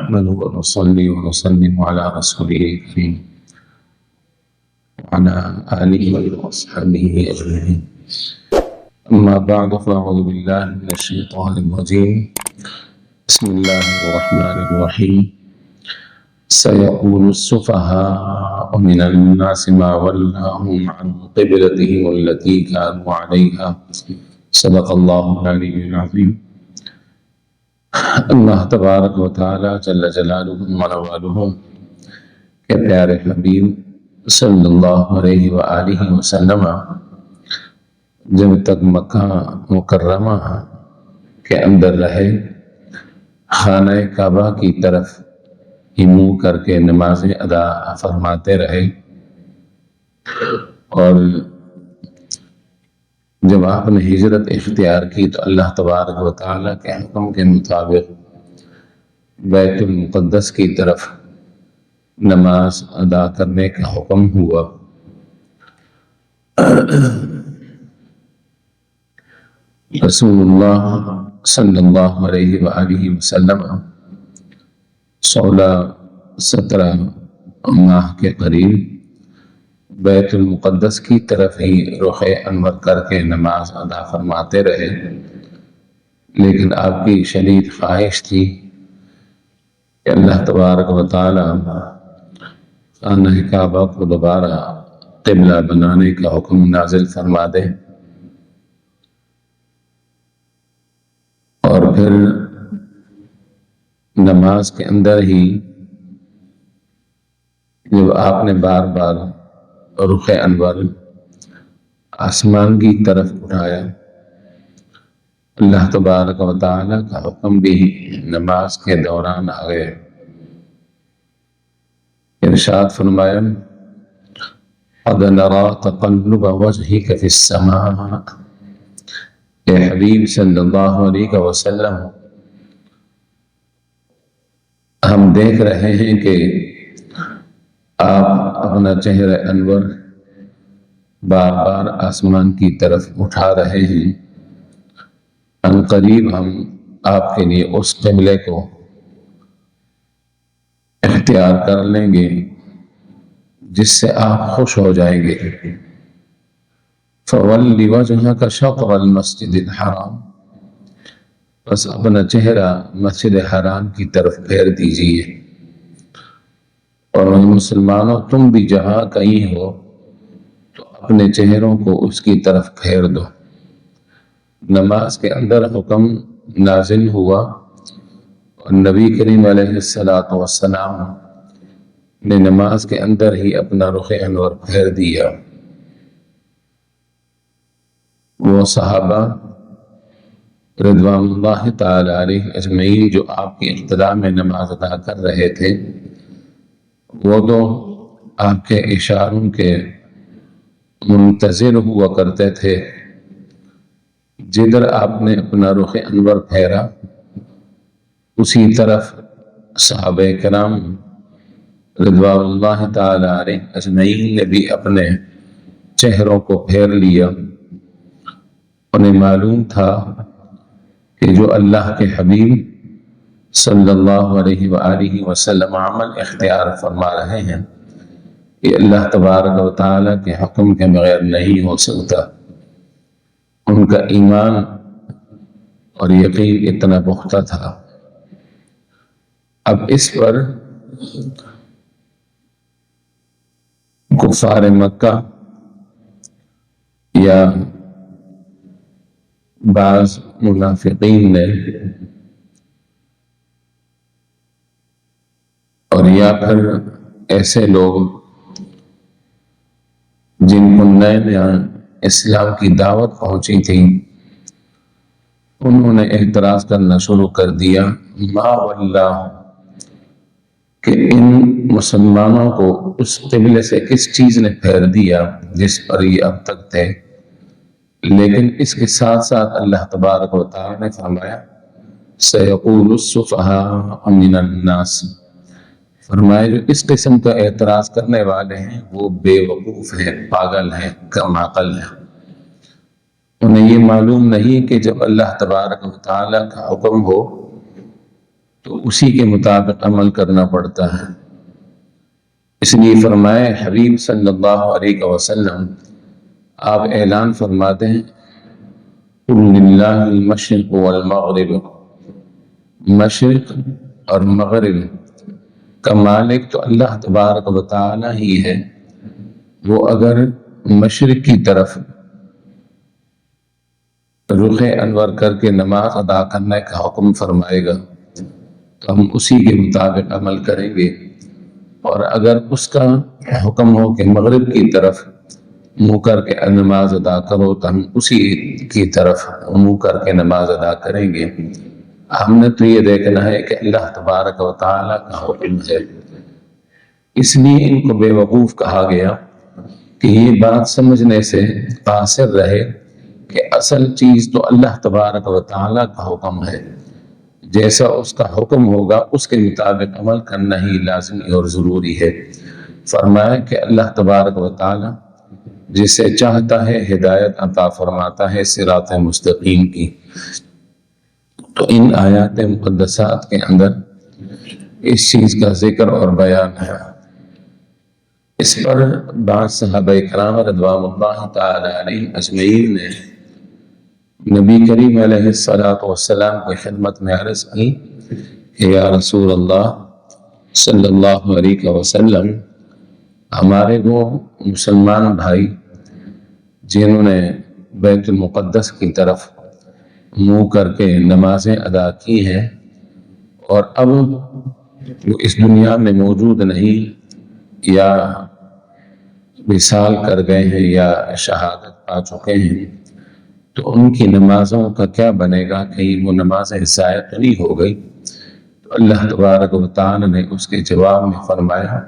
نحمده ونصلي ونسلم على رسوله الكريم وعلى آله وأصحابه أجمعين. أما بعد فأعوذ بالله من الشيطان الرجيم. بسم الله الرحمن الرحيم. سيقول السفهاء من الناس ما ولاهم عن قبلتهم التي كانوا عليها. صدق الله العلي العظيم. اللہ تبارک و تعالی جل جلالہ ونوالہ کے پیارے حبیب صلی اللہ علیہ وآلہ وسلم جب تک مکہ مکرمہ کے اندر رہے خانہ کعبہ کی طرف ہی منہ کر کے نمازیں ادا فرماتے رہے، اور جب آپ نے ہجرت اختیار کی تو اللہ تبارک و تعالیٰ کے حکم کے مطابق بیت المقدس کی طرف نماز ادا کرنے کا حکم ہوا۔ رسول اللہ صلی اللہ علیہ وآلہ وسلم 16-17 ماہ کے قریب بیت المقدس کی طرف ہی رخ انور کر کے نماز ادا فرماتے رہے، لیکن آپ کی شدید خواہش تھی کہ اللہ تبارک و تعالی خانہ کعبہ کو دوبارہ قبلہ بنانے کا حکم نازل فرما دے، اور پھر نماز کے اندر ہی جب آپ نے بار بار رخ انور آسمان کی طرف اٹھایا، اللہ تبارک و تعالی کا حکم بھی نماز کے دوران آ گئے۔ ارشاد فرمایا: قد نرى تقلب وجهك في السماء۔ اے حبیب صلی اللہ علیہ وسلم، ہم دیکھ رہے ہیں کہ آپ اپنا چہرہ انور بار بار آسمان کی طرف اٹھا رہے ہیں، ان قریب ہم آپ کے لیے اس قبلے کو اختیار کر لیں گے جس سے آپ خوش ہو جائیں گے۔ فَوَلِّ وَجْهَكَ شَطْرَ الْمَسْجِدِ الْحَرَامِ، بس اپنا چہرہ مسجد حرام کی طرف پھیر دیجئے، اور مسلمانوں تم بھی جہاں کہیں ہو تو اپنے چہروں کو اس کی طرف پھیر دو۔ نماز کے اندر حکم نازل ہوا، اور نبی کریم علیہ السلام نے نماز کے اندر ہی اپنا رخ انور پھیر دیا۔ وہ صحابہ رضوان اللہ تعالی علیہ اجمعین جو آپ کی اقتداء میں نماز ادا کر رہے تھے، وہ تو آپ کے اشاروں کے منتظر ہوا کرتے تھے۔ جدھر آپ نے اپنا رخ انور پھیرا اسی طرف صحابہ کرام رضوان اللہ تعالی علیہ اجمعین نے بھی اپنے چہروں کو پھیر لیا۔ انہیں معلوم تھا کہ جو اللہ کے حبیب صلی اللہ علیہ وآلہ وسلم عمل اختیار فرما رہے ہیں یہ اللہ تبارک و تعالیٰ کے حکم کے بغیر نہیں ہو سکتا۔ ان کا ایمان اور یقین اتنا پختہ تھا۔ اب اس پر کفار مکہ یا بعض منافقین نے اور یا پھر ایسے لوگ جن کو نئے نیا اسلام کی دعوت پہنچی تھی، انہوں نے اعتراض کرنا شروع کر دیا ما واللہ، کہ ان مسلمانوں کو اس قبلے سے کس چیز نے پھیر دیا جس پر یہ اب تک تھے۔ لیکن اس کے ساتھ ساتھ اللہ تبارک و تعالی نے فرمایا سَيَقُولُ السُّفَهَاءُ مِنَ النَّاسِ، فرمایا جو اس قسم کا اعتراض کرنے والے ہیں وہ بے وقوف ہیں، پاگل ہیں، کم عقل ہیں۔ انہیں یہ معلوم نہیں کہ جب اللہ تبارک و تعالیٰ کا حکم ہو تو اسی کے مطابق عمل کرنا پڑتا ہے۔ اس لیے فرمائے حبیب صلی اللہ علیہ وسلم، آپ اعلان فرماتے ہیں قُلْ لِلَّهِ الْمَشْرِقُ وَالْمَغْرِبُ، مشرق اور مغرب کا مالک تو اللہ تبارک و تعالی ہی ہے۔ وہ اگر مشرق کی طرف رخ انور کر کے نماز ادا کرنے کا حکم فرمائے گا تو ہم اسی کے مطابق عمل کریں گے، اور اگر اس کا حکم ہو کہ مغرب کی طرف منہ کر کے نماز ادا کرو تو ہم اسی کی طرف منہ کر کے نماز ادا کریں گے۔ ہم نے تو یہ دیکھنا ہے کہ اللہ تبارک و تعالیٰ کا حکم ہے، اس لیے ان کو بے وقوف کہا گیا کہ یہ بات سمجھنے سے قاصر رہے کہ اصل چیز تو اللہ تبارک و تعالیٰ کا حکم ہے، جیسا اس کا حکم ہوگا اس کے مطابق عمل کرنا ہی لازمی اور ضروری ہے۔ فرمایا کہ اللہ تبارک و تعالیٰ جسے چاہتا ہے ہدایت عطا فرماتا ہے صراط مستقیم کی۔ تو ان آیات مقدسات کے اندر اس چیز کا ذکر اور بیان ہے۔ اس پر بعض صحابہ کرام رضوان اللہ تعالی علیہ اجمعین نے نبی کریم علیہ السلام کی خدمت میں عرض کی کہ یا رسول اللہ صلی اللہ علیہ وسلم، ہمارے وہ مسلمان بھائی جنہوں نے بیت المقدس کی طرف منہ کر کے نمازیں ادا کی ہیں اور اب وہ اس دنیا میں موجود نہیں، یا وصال کر گئے ہیں یا شہادت پا چکے ہیں، تو ان کی نمازوں کا کیا بنے گا؟ کہیں وہ نمازیں ضائع تو نہیں ہو گئی؟ تو اللہ تبارک و تعالی نے اس کے جواب میں فرمایا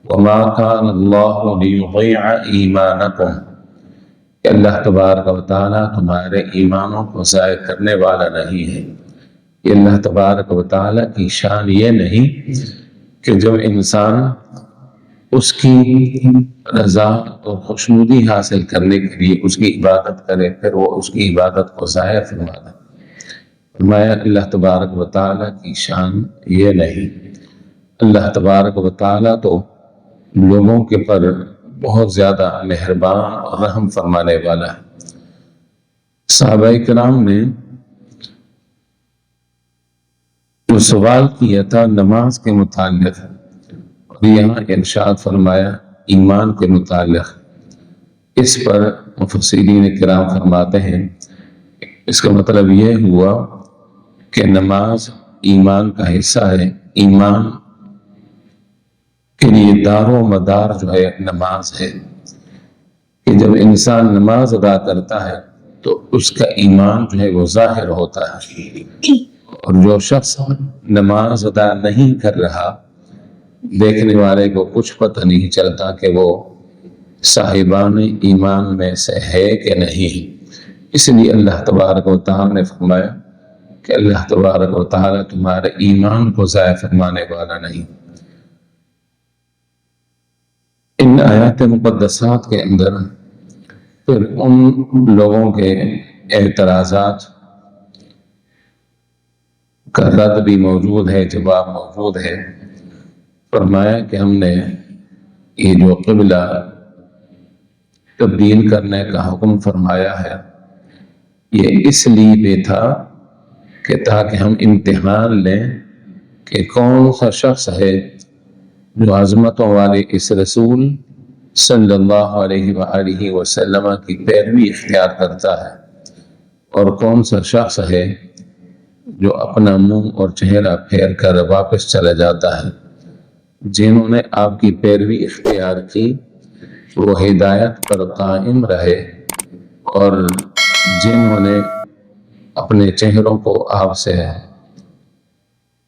وَمَا كَانَ اللَّهُ لِيُضِيعَ إِيمَانَكُمْ، کہ اللہ تبارک و تعالیٰ تمہارے ایمانوں کو ضائع کرنے والا نہیں ہے۔ کہ اللہ تبارک و تعالیٰ کی شان یہ نہیں کہ جب انسان اس کی رضا اور خوشنودی حاصل کرنے کے لیے اس کی عبادت کرے پھر وہ اس کی عبادت کو ضائع فرما دے۔ فرمایا اللہ تبارک و تعالیٰ کی شان یہ نہیں۔ اللہ تبارک و تعالیٰ تو لوگوں کے پر بہت زیادہ مہربان اور رحم فرمانے والا ہے۔ صحابہ کرام نے جو سوال کیا تھا نماز کے متعلق، اور یہاں ارشاد فرمایا ایمان کے متعلق، اس پر مفسرین کرام فرماتے ہیں اس کا مطلب یہ ہوا کہ نماز ایمان کا حصہ ہے۔ ایمان کے لیے دار و مدار جو ہے نماز ہے، کہ جب انسان نماز ادا کرتا ہے تو اس کا ایمان جو ہے وہ ظاہر ہوتا ہے، اور جو شخص نماز ادا نہیں کر رہا دیکھنے والے کو کچھ پتہ نہیں چلتا کہ وہ صاحبان ایمان میں سے ہے کہ نہیں۔ اس لیے اللہ تبارک و تعالیٰ نے فرمایا کہ اللہ تبارک و تعالیٰ تمہارے ایمان کو ضائع فرمانے والا نہیں۔ ان آیات مقدسات کے اندر پھر ان لوگوں کے اعتراضات کا رد بھی موجود ہے، جواب موجود ہے۔ فرمایا کہ ہم نے یہ جو قبلہ تبدیل کرنے کا حکم فرمایا ہے یہ اس لیے بھی تھا کہ تاکہ ہم امتحان لیں کہ کون سا شخص ہے جو عظمتوں والے اس رسول صلی اللہ علیہ وآلہ وسلم کی پیروی اختیار کرتا ہے، اور کون سا شخص ہے جو اپنا منہ اور چہرہ پھیر کر واپس چلا جاتا ہے۔ جنہوں نے آپ کی پیروی اختیار کی وہ ہدایت پر قائم رہے، اور جنہوں نے اپنے چہروں کو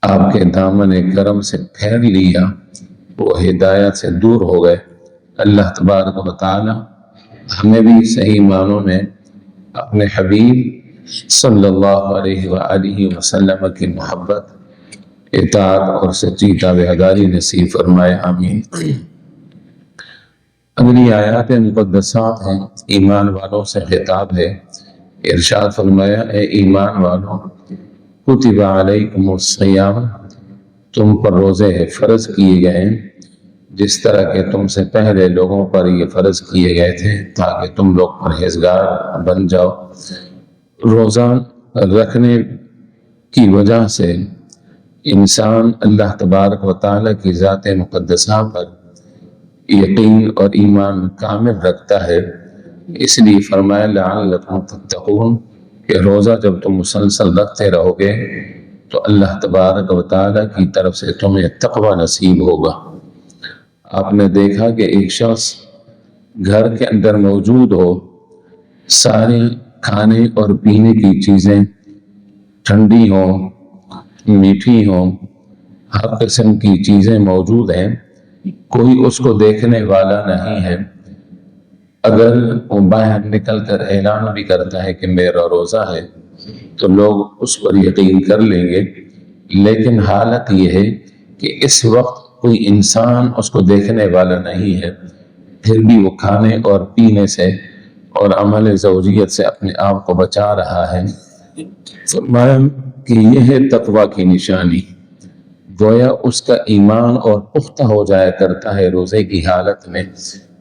آپ کے دامن کرم سے پھیر لیا وہ ہدایت سے دور ہو گئے۔ اللہ تبارک و تعالی ہمیں بھی صحیح معنوں میں اپنے حبیب صلی اللہ علیہ وآلہ وسلم کی محبت، اطاعت اور سچی تابعداری نصیب فرمائے، آمین۔ اگلی آیات مقدسات ہیں، ایمان والوں سے خطاب ہے۔ ارشاد فرمایا اے ایمان والوں کتب علیکم الصیام تم پر روزے فرض کیے گئے ہیں جس طرح کہ تم سے پہلے لوگوں پر یہ فرض کیے گئے تھے تاکہ تم لوگ پرہیزگار بن جاؤ۔ روزہ رکھنے کی وجہ سے انسان اللہ تبارک و تعالیٰ کی ذات مقدسہ پر یقین اور ایمان کامل رکھتا ہے، اس لیے فرمایا لعلکم تتقون کہ روزہ جب تم مسلسل رکھتے رہو گے تو اللہ تبارک و تعالیٰ کی طرف سے تمہیں تقوی نصیب ہوگا۔ آپ نے دیکھا کہ ایک شخص گھر کے اندر موجود ہو، سارے کھانے اور پینے کی چیزیں ٹھنڈی ہوں، میٹھی ہوں، ہر قسم کی چیزیں موجود ہیں، کوئی اس کو دیکھنے والا نہیں ہے، اگر وہ باہر نکل کر اعلان بھی کرتا ہے کہ میرا روزہ ہے تو لوگ اس پر یقین کر لیں گے، لیکن حالت یہ ہے کہ اس وقت کوئی انسان اس کو دیکھنے والا نہیں ہے، پھر بھی وہ کھانے اور پینے سے اور عمل زوجیت سے اپنے آپ کو بچا رہا ہے۔ فرمایا کہ یہ ہے تقوی کی نشانی، گویا اس کا ایمان اور پختہ ہو جایا کرتا ہے روزے کی حالت میں،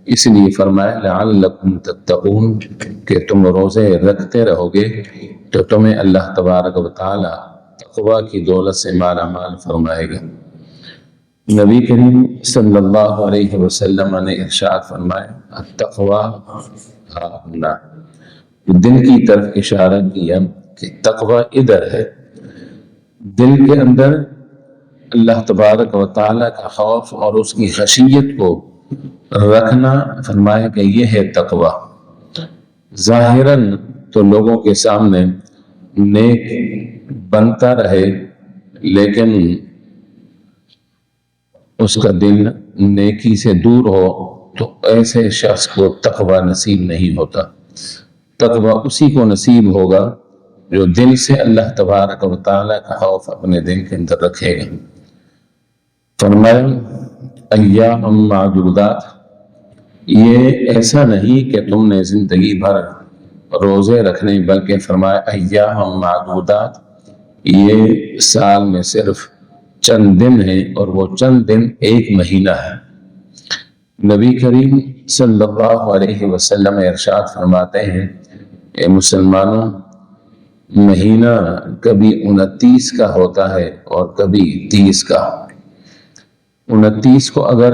اس لیے فرمایا لعلکم تتقون کہ تم روزے رکھتے رہو گے تو تمہیں اللہ تبارک و تعالی تقوی کی دولت سے مالا مال فرمائے گا۔ نبی کریم صلی اللہ علیہ وسلم نے ارشاد فرمایا التقوی ہاہنا، دل کی طرف اشارہ کیا کہ تقوی ادھر ہے، دل کے اندر اللہ تبارک و تعالیٰ کا خوف اور اس کی خشیت کو رکھنا، فرمایا کہ یہ ہے تقوی۔ ظاہراً تو لوگوں کے سامنے نیک بنتا رہے لیکن اس کا دل نیکی سے دور ہو تو ایسے شخص کو تقوی نصیب نہیں ہوتا۔ تقوی اسی کو نصیب ہوگا جو دل سے اللہ تبارک و تعالیٰ کا خوف اپنے دل کے اندر رکھے گا۔ فرمایا ایام معدودات، یہ ایسا نہیں کہ تم نے زندگی بھر روزے رکھنے، بلکہ فرمایا ایام معدودات، یہ سال میں صرف چند دن ہیں اور وہ چند دن ایک مہینہ ہے۔ نبی کریم صلی اللہ علیہ وسلم ارشاد فرماتے ہیں اے مسلمانوں، مہینہ کبھی 29 کا ہوتا ہے اور کبھی 30 کا۔ 29 کو اگر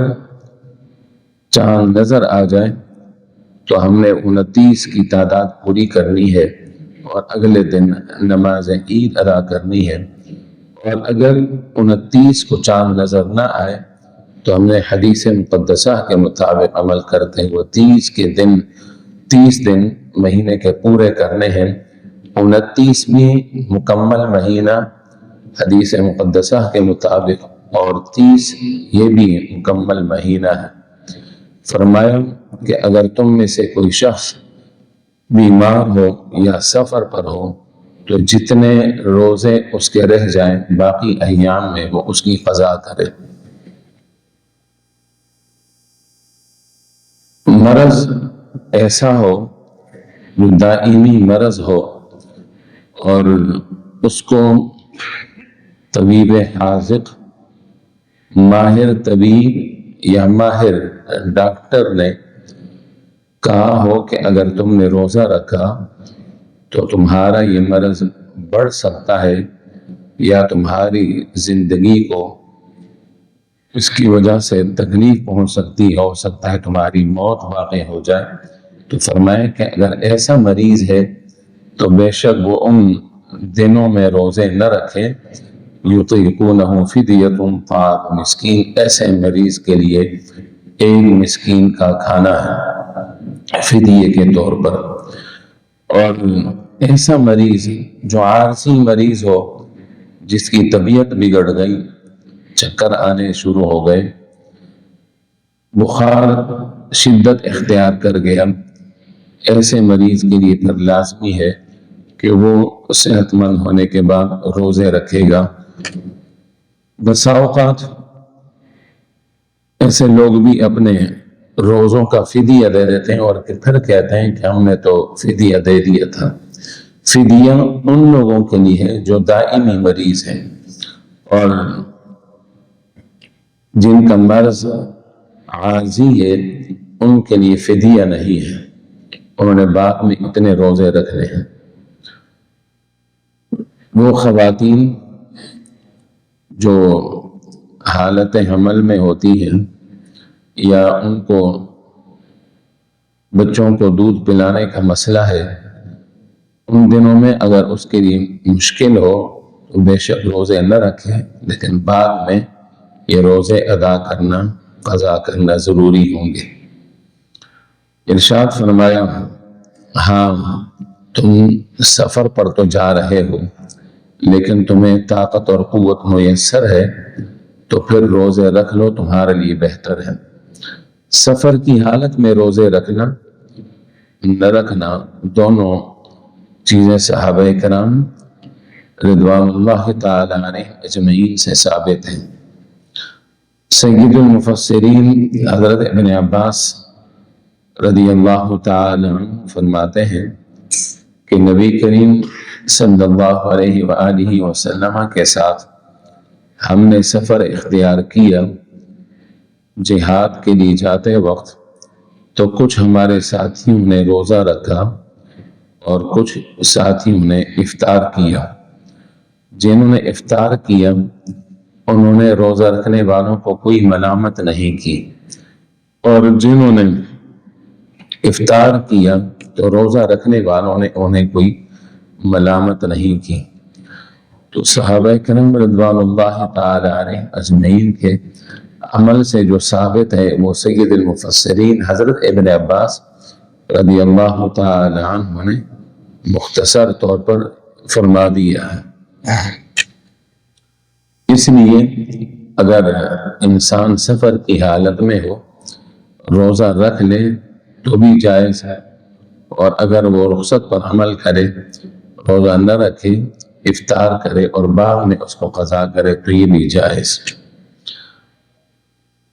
چاند نظر آ جائے تو ہم نے 29 کی تعداد پوری کرنی ہے اور اگلے دن نماز عید ادا کرنی ہے، اور اگر 29 کو چاند نظر نہ آئے تو ہم نے حدیث مقدسہ کے مطابق عمل کرتے ہوئے 30 دن مہینے کے پورے کرنے ہیں۔ 29 بھی مکمل مہینہ حدیث مقدسہ کے مطابق اور 30 یہ بھی مکمل مہینہ ہے۔ فرمایا کہ اگر تم میں سے کوئی شخص بیمار ہو یا سفر پر ہو تو جتنے روزے اس کے رہ جائیں باقی ایام میں وہ اس کی قضا کرے۔ مرض ایسا ہو جو دائمی مرض ہو اور اس کو طبیب حاذق، ماہر طبیب یا ماہر ڈاکٹر نے کہا ہو کہ اگر تم نے روزہ رکھا تو تمہارا یہ مرض بڑھ سکتا ہے یا تمہاری زندگی کو اس کی وجہ سے تکلیف پہنچ سکتی ہے، ہو سکتا ہے تمہاری موت واقع ہو جائے، تو فرمائے کہ اگر ایسا مریض ہے تو بے شک وہ ان دنوں میں روزے نہ رکھے، یطیقونہ فدیۃ طعام مسکین، ایسے مریض کے لیے ایک مسکین کا کھانا ہے فدیے کے طور پر۔ اور ایسا مریض جو عارضی مریض ہو، جس کی طبیعت بگڑ گئی، چکر آنے شروع ہو گئے، بخار شدت اختیار کر گیا، ایسے مریض کے لیے پھر لازمی ہے کہ وہ صحت مند ہونے کے بعد روزے رکھے گا۔ بسا اوقات ایسے لوگ بھی اپنے روزوں کا فدیہ دے دیتے ہیں اور پھر کہتے ہیں کہ ہم نے تو فدیہ دے دیا تھا۔ فدیہ ان لوگوں کے لیے ہے جو دائمی مریض ہیں، اور جن کا مرض عارضی ہے ان کے لیے فدیہ نہیں ہے، انہوں نے بعد میں اتنے روزے رکھنے ہیں۔ وہ خواتین جو حالت حمل میں ہوتی ہیں یا ان کو بچوں کو دودھ پلانے کا مسئلہ ہے، ان دنوں میں اگر اس کے لیے مشکل ہو تو بے شک روزے نہ رکھیں، لیکن بعد میں یہ روزے ادا کرنا، قضا کرنا ضروری ہوں گے۔ ارشاد فرمایا، ہاں تم سفر پر تو جا رہے ہو لیکن تمہیں طاقت اور قوت میسر ہے تو پھر روزے رکھ لو، تمہارے لیے بہتر ہے۔ سفر کی حالت میں روزے رکھنا نہ رکھنا دونوں چیزیں صحابہ کرام رضوان اللہ تعالی علیہ اجمعین سے ثابت ہیں۔ سید المفسرین حضرت ابن عباس رضی اللہ تعالی عنہ فرماتے ہیں کہ نبی کریم صلی اللہ علیہ وآلہ وسلم کے ساتھ ہم نے سفر اختیار کیا جہاد کے لیے جاتے وقت، تو کچھ ہمارے ساتھیوں نے روزہ رکھا اور کچھ ساتھیوں نے افطار کیا۔ جنہوں نے افطار کیا انہوں نے روزہ رکھنے والوں کو کوئی ملامت نہیں کی، اور جنہوں نے افطار کیا تو روزہ رکھنے والوں نے انہیں کوئی ملامت نہیں کی۔ تو صحابہ کرام رضوان اللہ تعالی علیہ اجمعین کے عمل سے جو ثابت ہے وہ سید المفسرین حضرت ابن عباس رضی اللہ تعالی عنہ نے مختصر طور پر فرما دیا ہے۔ اس لیے اگر انسان سفر کی حالت میں ہو روزہ رکھ لے تو بھی جائز ہے، اور اگر وہ رخصت پر عمل کرے، روزہ نہ رکھے، افطار کرے اور بعد میں اس کو قضا کرے تو یہ بھی جائز۔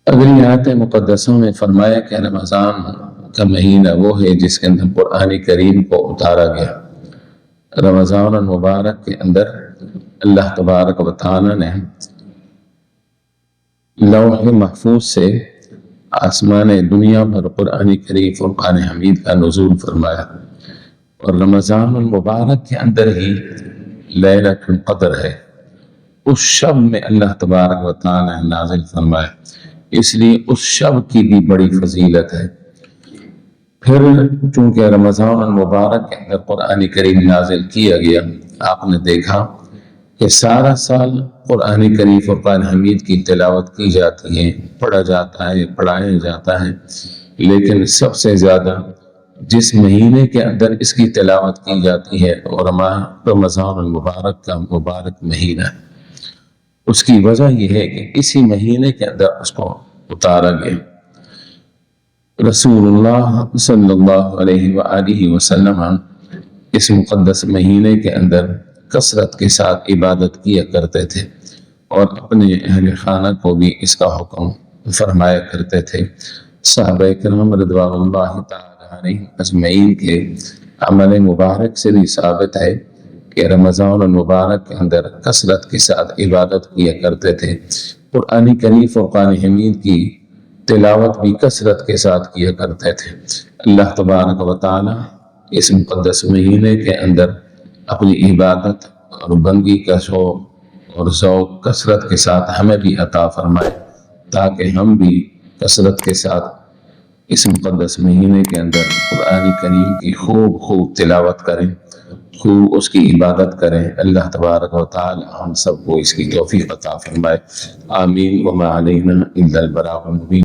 اگلی آیت مقدسوں میں فرمایا کہ رمضان کا مہینہ وہ ہے جس کے اندر قرآن کریم کو اتارا گیا۔ رمضان المبارک کے اندر اللہ تبارک و تعالی نے لوح محفوظ سے آسمان دنیا پر قرآن کریم فرقان حمید کا نزول فرمایا، اور رمضان المبارک کے اندر ہی لیلۃ القدر ہے، اس شب میں اللہ تبارک و تعالی نے نازل فرمایا، اس لیے اس شب کی بھی بڑی فضیلت ہے۔ پھر چونکہ رمضان المبارک کے اندر قرآن کریم نازل کیا گیا، آپ نے دیکھا کہ سارا سال قرآن کریم فرقان حمید کی تلاوت کی جاتی ہے، پڑھا جاتا ہے، پڑھایا جاتا ہے، لیکن سب سے زیادہ جس مہینے کے اندر اس کی تلاوت کی جاتی ہے اور رمضان المبارک کا مبارک مہینہ ہے۔ اس کی وجہ یہ ہے کہ اسی مہینے کے اندر اس کو اتارا گیا۔ رسول اللہ صلی اللہ علیہ وآلہ وسلم اس مقدس مہینے کے اندر کثرت کے ساتھ عبادت کیا کرتے تھے، اور اپنے اہل خانہ کو بھی اس کا حکم فرمایا کرتے تھے۔ صحابہ کرام رضوان اللہ تعالی علیہ اجمعین کے عمل مبارک سے بھی ثابت ہے کہ رمضان المبارک کے اندر کثرت کے ساتھ عبادت کیا کرتے تھے، قرآن کریم فرقان حمید کی تلاوت بھی کثرت کے ساتھ کیا کرتے تھے۔ اللہ تبارک و تعالی اس مقدس مہینے کے اندر اپنی عبادت اور بندگی کا شوق اور ذوق کثرت کے ساتھ ہمیں بھی عطا فرمائے، تاکہ ہم بھی کثرت کے ساتھ اس مقدس مہینے کے اندر قرآن کریم کی خوب تلاوت کریں، خوب اس کی عبادت کریں۔ اللہ تبارک و تعالی ہم سب کو اس کی توفیق عطا فرمائے، آمین۔ وما علینا الا البلاغ المبین۔